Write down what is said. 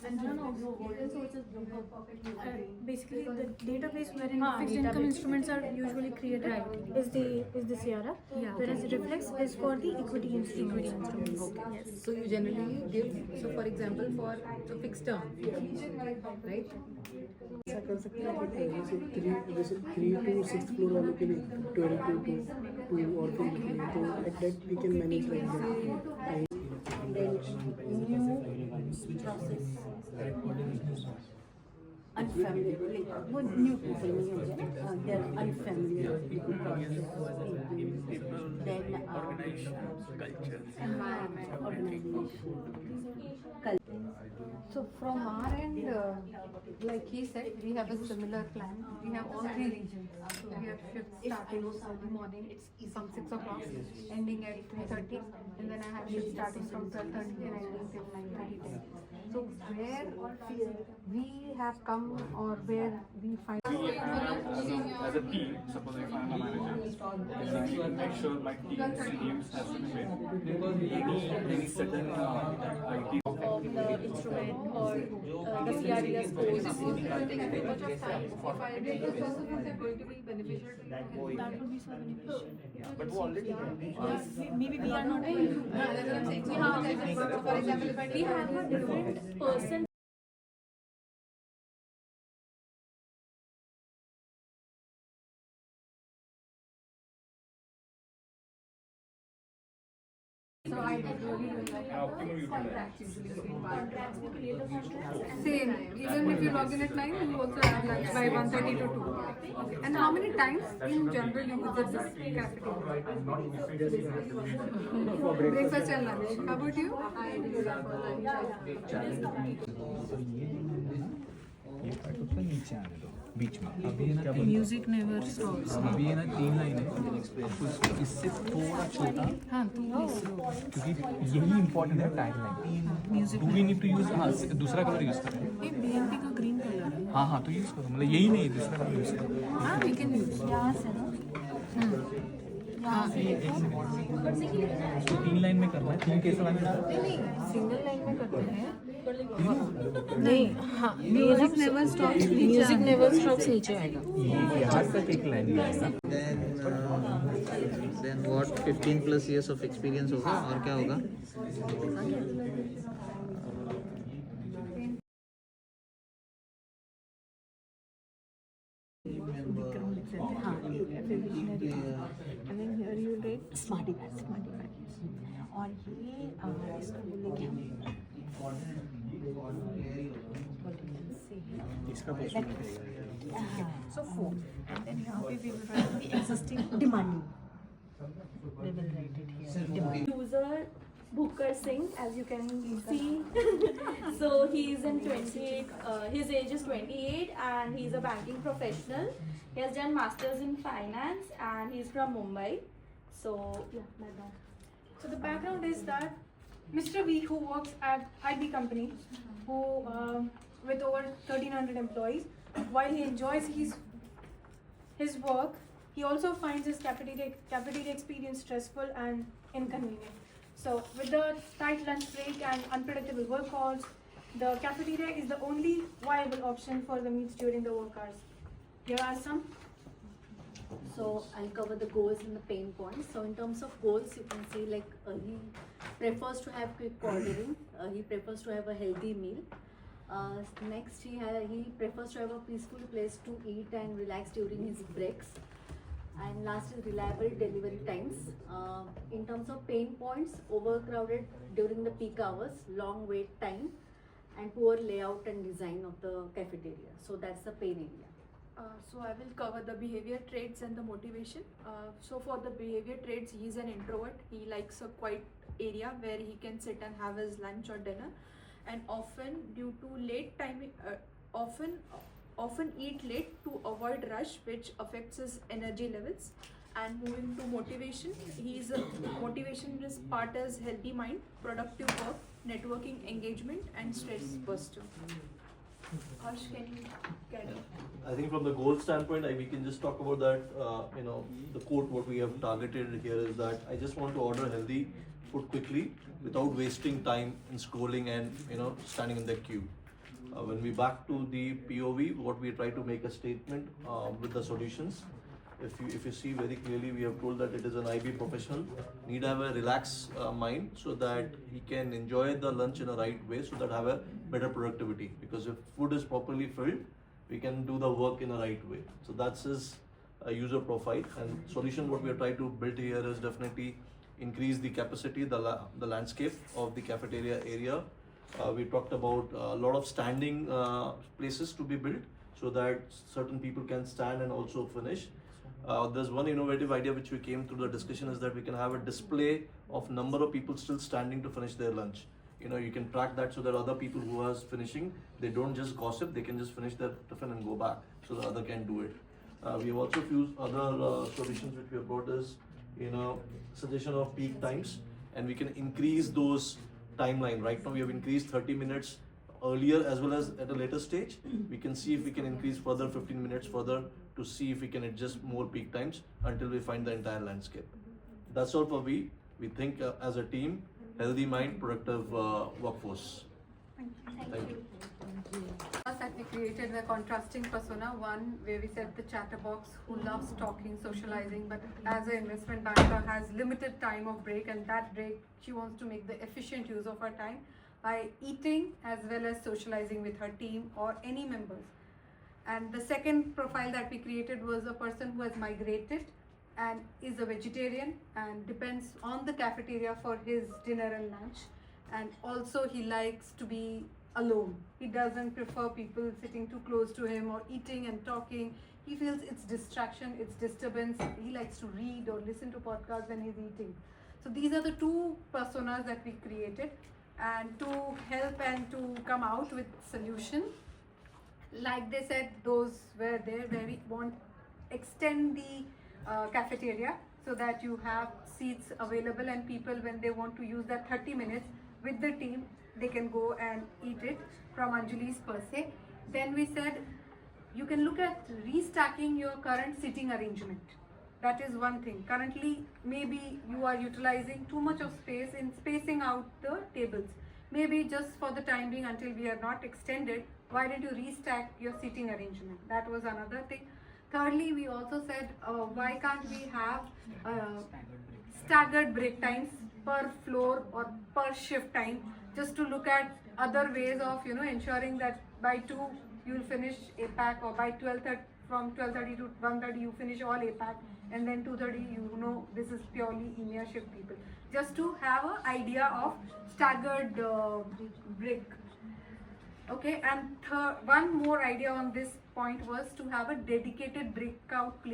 and basically the database wherein fixed income instruments are usually created is the Sierra, whereas Reflex is for the equity instruments. Okay. Yes. So you generally give, so for example, for a fixed term, right? ऐसा कर सकते हैं कि जैसे 3 to 6 floor वालों के लिए 12 to 2 और फिर के लिए तो like that we can manage like that. Unfamiliar, like वो new people नहीं हो जाए, they are unfamiliar with the process, then environment, organization, So from our end, like he said, we have a similar plan. We have all three regions. We have shifts starting early morning from 6 o'clock, ending at 3:30, and then I have shifts starting from 12:30 and ending till 9:30. So where we have come or where we find. As a team, suppose if I'm a manager, basically make sure my team's needs has to be made. Any certain IT Of the instrument or the CRDS course. If I did this also, is it going to be beneficial to you? That would be so beneficial. but वो already Maybe we are not going to. That's what I'm saying. So, for example, if I We have a different person. So I really like contracts usually between Contracts, we create a contract and Same. Even if you log in at 9, you also have lunch by 1:30 to 2. Okay. And how many times in general you visit this cafeteria? Breakfast and lunch. How about you? I do that for lunch. ये part उसका नीचे आने दो बीच में अभी है ना music never stops. अभी है ना 3 लाइन है उसको इससे थोड़ा छोटा हाँ तो क्योंकि यही इंपॉर्टेंट है tag line do we need to use हाँ दूसरा कलर यूज करें ये BMP का green color है. हाँ हाँ तो यूज करो मतलब यही नहीं दूसरा कलर यूज करो हाँ we can use. यहाँ से ना. हाँ एक सेकंड तो 3 लाइन में करना है 3 कैसे लाइन में सिंगल लाइन में करते हैं. नहीं हाँ music never stops. Music never stops नीचे आएगा. ये यहाँ तक एक लाइन में आएगा then what 15 plus years of experience होगा और क्या होगा हाँ and then here you write smarty pad और ये इसको बोलेंगे हम इसका so 4 and then यहाँ पे we will write the existing demanding. We will write it here. Demanding. User Bhukar Singh, as you can see. So he is in 28. His age is 28, and he's a banking professional. He has done masters in finance, and he's from Mumbai. So yeah, like that. So the background is that Mr. V, who works at IB company, who with over 1,300 employees, while he enjoys his work, he also finds his cafeteria experience stressful and inconvenient. So with the tight lunch break and unpredictable work hours, the cafeteria is the only viable option for the meals during the work hours. Here are some. So I'll cover the goals and the pain points. So in terms of goals, you can see like he prefers to have quick ordering. He prefers to have a healthy meal. Next, he prefers to have a peaceful place to eat and relax during his breaks. And last is reliable delivery times. In terms of pain points, overcrowded during the peak hours, long wait time, and poor layout and design of the cafeteria. So that's the pain area. So I will cover the behavior traits and the motivation. So for the behavior traits, he is an introvert. He likes a quiet area where he can sit and have his lunch or dinner, and often due to late time, often eat late to avoid rush, which affects his energy levels. And moving to motivation, motivation is part as healthy mind, productive work, networking engagement, and stress buster. Harsh, can you carry on? I think from the goal standpoint, we can just talk about that. The quote what we have targeted here is that I just want to order healthy food quickly without wasting time in scrolling and standing in the queue. When we back to the POV, what we try to make a statement with the solutions. If you see very clearly, we have told that it is an IB professional, need to have a relaxed mind so that he can enjoy the lunch in a right way, so that have a better productivity. Because if food is properly filled, we can do the work in a right way. So that's his user profile, and solution what we are trying to build here is definitely increase the capacity, the landscape of the cafeteria area. We talked about a lot of standing places to be built so that certain people can stand and also finish. There's one innovative idea which we came through the discussion is that we can have a display of number of people still standing to finish their lunch. You can track that so that other people who are finishing, they don't just gossip, they can just finish their tiffin and go back so the other can do it. We have also used other solutions which we have brought is, suggestion of peak times, and we can increase those timeline. Right now we have increased 30 minutes earlier as well as at a later stage. We can see if we can increase further 15 minutes further to see if we can adjust more peak times until we find the entire landscape. That's all for we. We think as a team, healthy mind, productive workforce. Thank you. Us that we created the contrasting persona, one where we said the chatterbox who loves talking, socializing, but as an investment banker has limited time of break, and that break she wants to make the efficient use of her time by eating as well as socializing with her team or any members. And the second profile that we created was a person who has migrated and is a vegetarian and depends on the cafeteria for his dinner and lunch, and also he likes to be alone. He doesn't prefer people sitting too close to him or eating and talking. He feels it's distraction, it's disturbance. He likes to read or listen to podcasts when he's eating. So these are the two personas that we created, and to help and to come out with solution. Like they said, those were there where we want extend the cafeteria so that you have seats available, and people when they want to use that 30 minutes with the team, they can go and eat it from Anjali's per se. Then we said you can look at restacking your current sitting arrangement. That is one thing. Currently, maybe you are utilizing too much of space in spacing out the tables. Maybe just for the time being until we are not extended, why don't you restack your seating arrangement? That was another thing. Thirdly, we also said, why can't we have staggered break times per floor or per shift time, just to look at other ways of ensuring that by 2 you'll finish APAC, or by 12:30 from 12:30 to 1:30 you finish all APAC, and then 2:30 this is purely EMEA shift people, just to have an idea of staggered break. Okay, and one more idea on this point was to have a dedicated breakout place